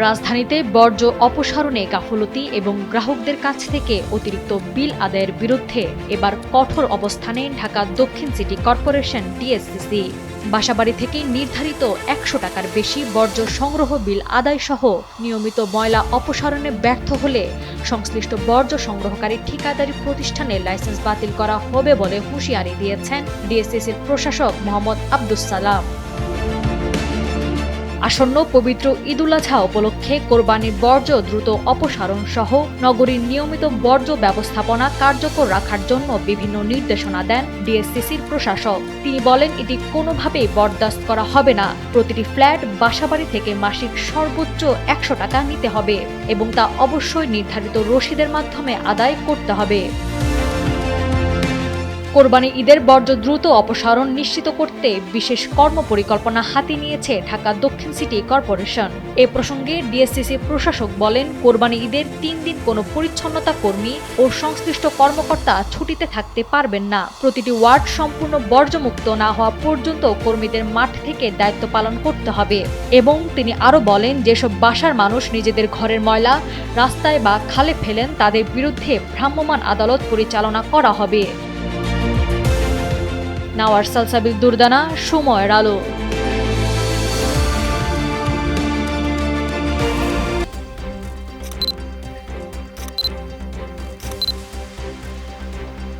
রাজধানীতে বর্জ্য অপসারণে গাফলতি এবং গ্রাহকদের কাছ থেকে অতিরিক্ত বিল আদায়ের বিরুদ্ধে এবার কঠোর অবস্থানে ঢাকা দক্ষিণ সিটি কর্পোরেশন ডিএসসিসি। বাসাবাড়ি থেকে নির্ধারিত ১০০ টাকার বেশি বর্জ্য সংগ্রহ বিল আদায়সহ নিয়মিত ময়লা অপসারণে ব্যর্থ হলে সংশ্লিষ্ট বর্জ্য সংগ্রহকারী ঠিকাদারি প্রতিষ্ঠানের লাইসেন্স বাতিল করা হবে বলে হুঁশিয়ারি দিয়েছেন ডিএসসিসির প্রশাসক মোহাম্মদ আব্দুস সালাম। আসন্ন পবিত্র ঈদুল আজহা উপলক্ষে কোরবানির বর্জ্য দ্রুত অপসারণ সহ নগরীর নিয়মিত বর্জ্য ব্যবস্থাপনা কার্যকর রাখার জন্য বিভিন্ন নির্দেশনা দেন ডিএসসিসির প্রশাসক। তিনি বলেন, এটি কোনোভাবেই বরদাস্ত করা হবে না। প্রতিটি ফ্ল্যাট বাসাবাড়ি থেকে মাসিক সর্বোচ্চ ১০০ টাকা নিতে হবে এবং তা অবশ্যই নির্ধারিত রসিদের মাধ্যমে আদায় করতে হবে। কোরবানি ঈদের বর্জ্য দ্রুত অপসারণ নিশ্চিত করতে বিশেষ কর্মপরিকল্পনা হাতে নিয়েছে ঢাকা দক্ষিণ সিটি কর্পোরেশন। এ প্রসঙ্গে ডিএসসিসি প্রশাসক বলেন, কোরবানি ঈদের ৩ দিন কোনো পরিচ্ছন্নতা কর্মী ও সংশ্লিষ্ট কর্মকর্তা ছুটিতে থাকতে পারবেন না। প্রতিটি ওয়ার্ড সম্পূর্ণ বর্জ্যমুক্ত না হওয়া পর্যন্ত কর্মীদের মাঠ থেকে দায়িত্ব পালন করতে হবে। এবং তিনি আরও বলেন, যেসব বাসার মানুষ নিজেদের ঘরের ময়লা রাস্তায় বা খালে ফেলেন তাদের বিরুদ্ধে ভ্রাম্যমাণ আদালত পরিচালনা করা হবে। নাওয়ার সালসাবিল দুরদানা, সময়ের আলো।